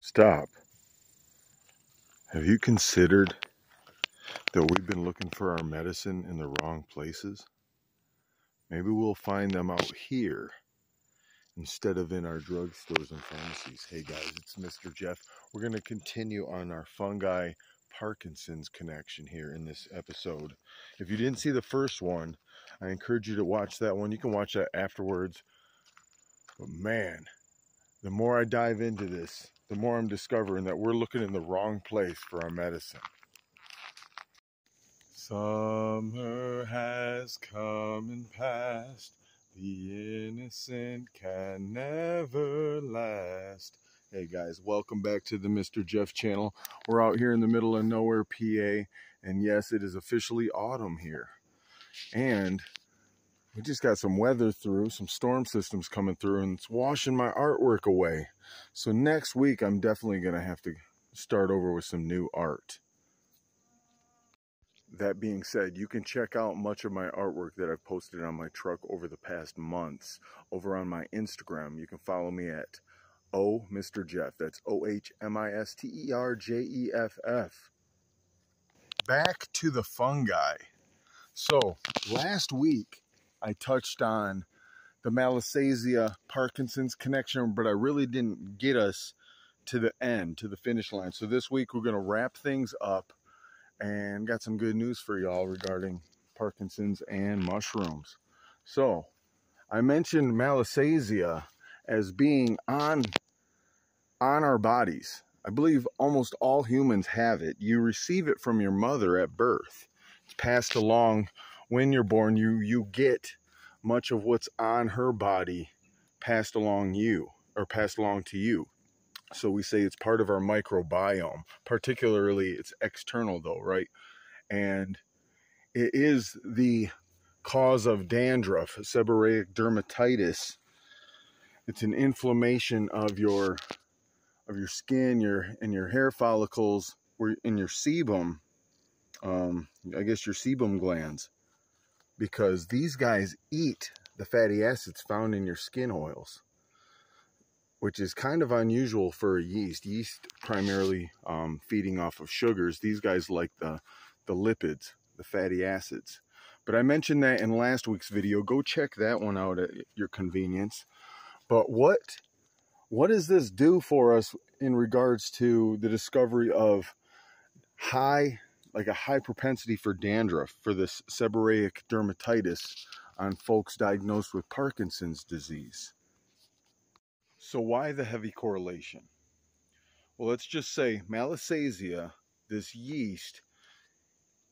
Stop. Have you considered that we've been looking for our medicine in the wrong places? Maybe we'll find them out here instead of in our drugstores and pharmacies. Hey guys, it's Mr. Jeff. We're going to continue on our fungi Parkinson's connection here in this episode. If you didn't see the first one, I encourage you to watch that one. You can watch that afterwards. But man, the more I dive into this, the more I'm discovering that we're looking in the wrong place for our medicine. Summer has come and passed. The innocent can never last. Hey guys, welcome back to the Mr. Jeff channel. We're out here in the middle of nowhere, PA. And yes, it is officially autumn here. And we just got some weather through, some storm systems coming through, and it's washing my artwork away. So next week, I'm definitely going to have to start over with some new art. That being said, you can check out much of my artwork that I've posted on my truck over the past months over on my Instagram. You can follow me at Mr. Jeff. That's OHMISTERJEFF. Back to the fungi. So last week, I touched on the Malasia Parkinson's connection, but I really didn't get us to the end, to the finish line. So this week, we're going to wrap things up and got some good news for y'all regarding Parkinson's and mushrooms. So I mentioned Malasia as being on our bodies. I believe almost all humans have it. You receive it from your mother at birth. It's passed along when you're born. You get much of what's on her body passed along to you. So we say it's part of our microbiome. Particularly, it's external though, right? And it is the cause of dandruff, seborrheic dermatitis. It's an inflammation of your skin, your hair follicles, or in your sebum. I guess your sebum glands, because these guys eat the fatty acids found in your skin oils, which is kind of unusual for a yeast. Yeast primarily feeding off of sugars. These guys like the lipids, the fatty acids. But I mentioned that in last week's video. Go check that one out at your convenience. But what does this do for us in regards to the discovery of a high propensity for dandruff, for this seborrheic dermatitis on folks diagnosed with Parkinson's disease? So why the heavy correlation? Well, let's just say Malasia, this yeast,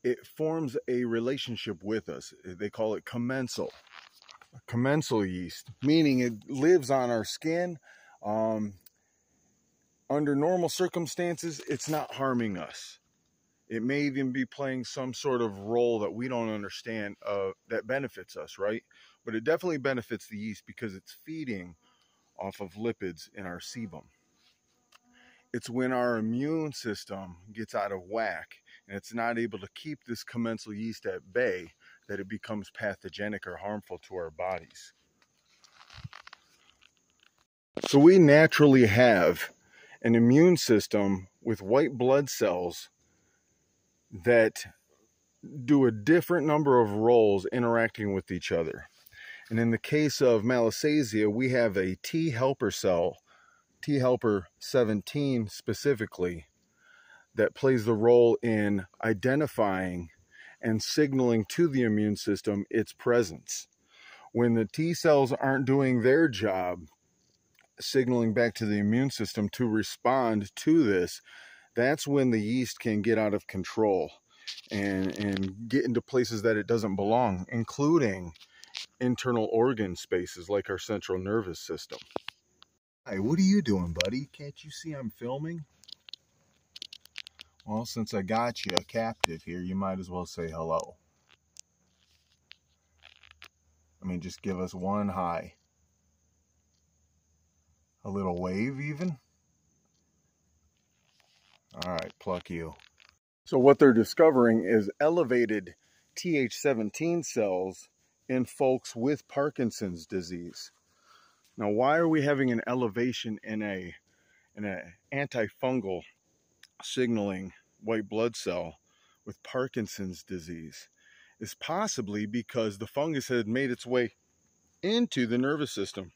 it forms a relationship with us. They call it commensal. Commensal yeast, meaning it lives on our skin. Under normal circumstances, it's not harming us. It may even be playing some sort of role that we don't understand that benefits us, right? But it definitely benefits the yeast because it's feeding off of lipids in our sebum. It's when our immune system gets out of whack and it's not able to keep this commensal yeast at bay that it becomes pathogenic or harmful to our bodies. So we naturally have an immune system with white blood cells that do a different number of roles interacting with each other. And in the case of Malasia, we have a T helper cell, T helper 17 specifically, that plays the role in identifying and signaling to the immune system its presence. When the T cells aren't doing their job, signaling back to the immune system to respond to this, that's when the yeast can get out of control and get into places that it doesn't belong, including internal organ spaces like our central nervous system. Hi, what are you doing, buddy? Can't you see I'm filming? Well, since I got you a captive here, you might as well say hello. I mean, just give us one hi. A little wave even? All right, pluck you. So what they're discovering is elevated Th17 cells in folks with Parkinson's disease. Now, why are we having an elevation in a and an antifungal signaling white blood cell with Parkinson's disease is possibly because the fungus had made its way into the nervous system,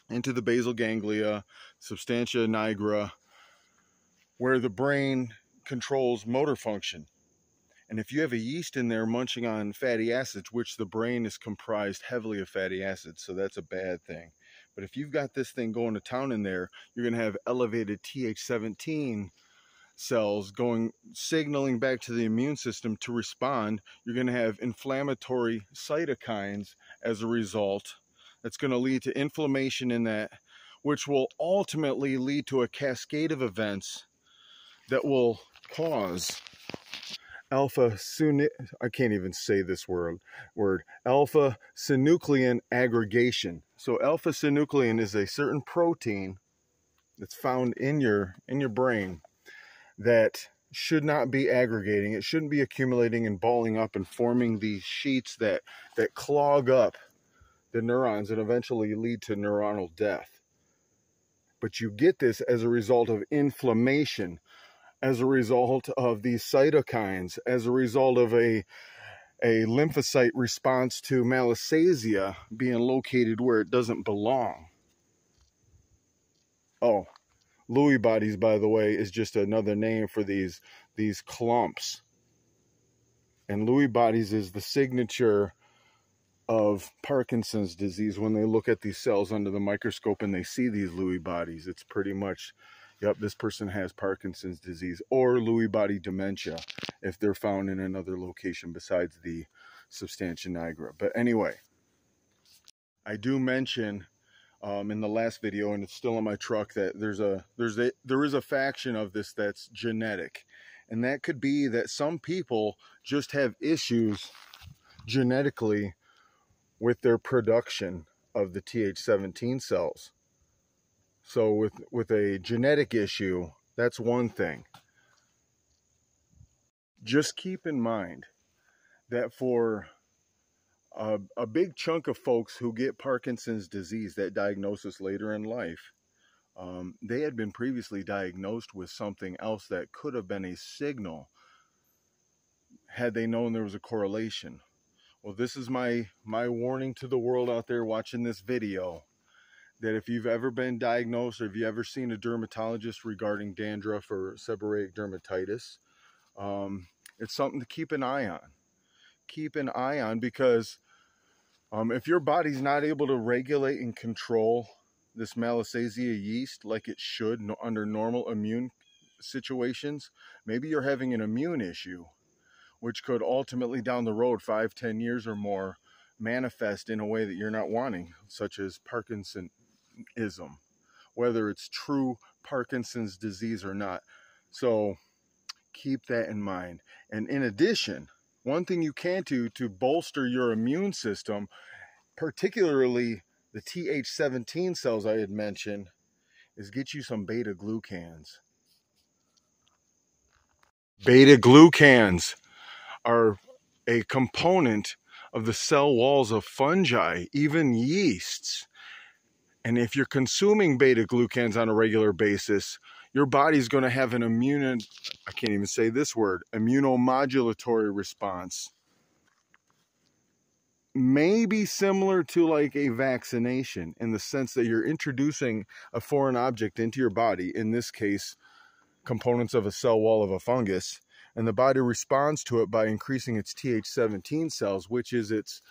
into the basal ganglia, substantia nigra, where the brain controls motor function. And if you have a yeast in there munching on fatty acids, which the brain is comprised heavily of fatty acids, so that's a bad thing. But if you've got this thing going to town in there, you're going to have elevated Th17 cells signaling back to the immune system to respond. You're going to have inflammatory cytokines as a result. That's going to lead to inflammation in that, which will ultimately lead to a cascade of events that will cause I can't even say this word, alpha-synuclein aggregation. So alpha-synuclein is a certain protein that's found in your brain that should not be aggregating. It shouldn't be accumulating and balling up and forming these sheets that clog up the neurons and eventually lead to neuronal death. But you get this as a result of inflammation, as a result of these cytokines, as a result of a lymphocyte response to Malasia being located where it doesn't belong. Oh, Lewy bodies, by the way, is just another name for these clumps. And Lewy bodies is the signature of Parkinson's disease. When they look at these cells under the microscope and they see these Lewy bodies, it's pretty much, yep, this person has Parkinson's disease or Lewy body dementia if they're found in another location besides the substantia nigra. But anyway, I do mention in the last video, and it's still in my truck, that there is a faction of this that's genetic. And that could be that some people just have issues genetically with their production of the Th17 cells. So with a genetic issue, that's one thing. Just keep in mind that for a big chunk of folks who get Parkinson's disease, that diagnosis later in life, they had been previously diagnosed with something else that could have been a signal had they known there was a correlation. Well, this is my warning to the world out there watching this video, that if you've ever been diagnosed or if you've ever seen a dermatologist regarding dandruff or seborrheic dermatitis, it's something to keep an eye on. Keep an eye on, because if your body's not able to regulate and control this Malasia yeast like it should under normal immune situations, maybe you're having an immune issue, which could ultimately down the road, 5-10 years or more, manifest in a way that you're not wanting, such as Parkinsonism, whether it's true Parkinson's disease or not. So keep that in mind. And in addition, one thing you can do to bolster your immune system, particularly the Th17 cells I had mentioned, is get you some beta glucans. Beta glucans are a component of the cell walls of fungi, even yeasts. And if you're consuming beta glucans on a regular basis, your body's going to have an I can't even say this word, immunomodulatory response. Maybe similar to like a vaccination, in the sense that you're introducing a foreign object into your body, in this case, components of a cell wall of a fungus, and the body responds to it by increasing its Th17 cells, which is its,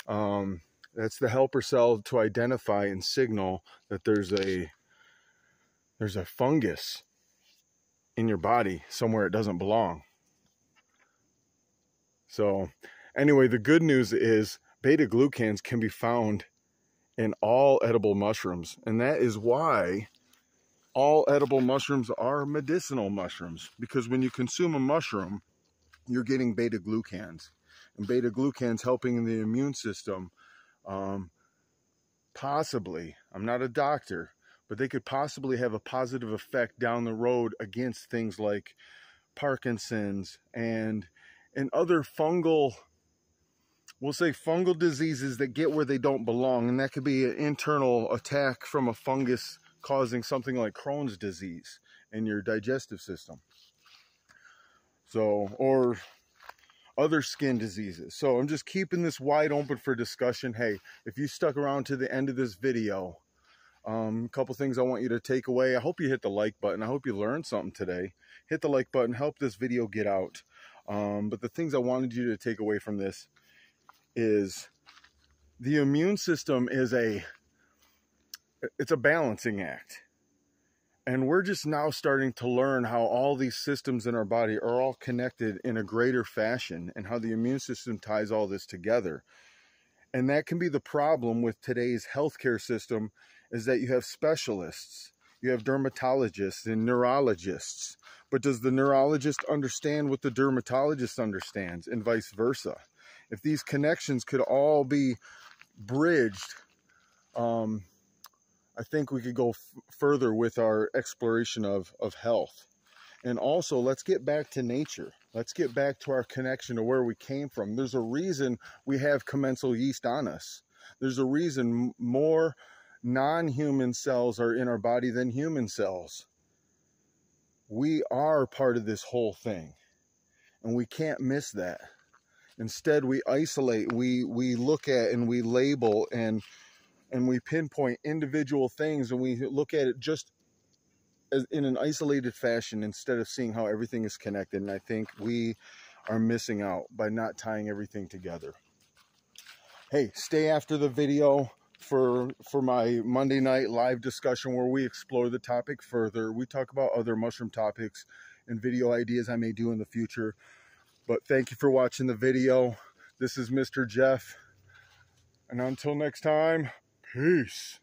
that's the helper cell to identify and signal that there's a fungus in your body somewhere it doesn't belong. So anyway, the good news is beta glucans can be found in all edible mushrooms, and that is why all edible mushrooms are medicinal mushrooms, because when you consume a mushroom, you're getting beta glucans, and beta glucans helping the immune system, possibly, I'm not a doctor, but they could possibly have a positive effect down the road against things like Parkinson's and other fungal, we'll say fungal diseases that get where they don't belong. And that could be an internal attack from a fungus causing something like Crohn's disease in your digestive system. So, or other skin diseases. So I'm just keeping this wide open for discussion. Hey, if you stuck around to the end of this video, a couple things I want you to take away. I hope you hit the like button. I hope you learned something today. Hit the like button, help this video get out. But the things I wanted you to take away from this is the immune system is it's a balancing act. And we're just now starting to learn how all these systems in our body are all connected in a greater fashion, and how the immune system ties all this together. And that can be the problem with today's healthcare system, is that you have specialists, you have dermatologists and neurologists. But does the neurologist understand what the dermatologist understands, and vice versa? If these connections could all be bridged, I think we could go further with our exploration of health. And also, let's get back to nature. Let's get back to our connection to where we came from. There's a reason we have commensal yeast on us. There's a reason more non-human cells are in our body than human cells. We are part of this whole thing, and we can't miss that. Instead, we isolate, we look at and we label and we pinpoint individual things, and we look at it just as in an isolated fashion instead of seeing how everything is connected. And I think we are missing out by not tying everything together. Hey, stay after the video for my Monday night live discussion where we explore the topic further. We talk about other mushroom topics and video ideas I may do in the future. But thank you for watching the video. This is Mr. Jeff. And until next time, peace.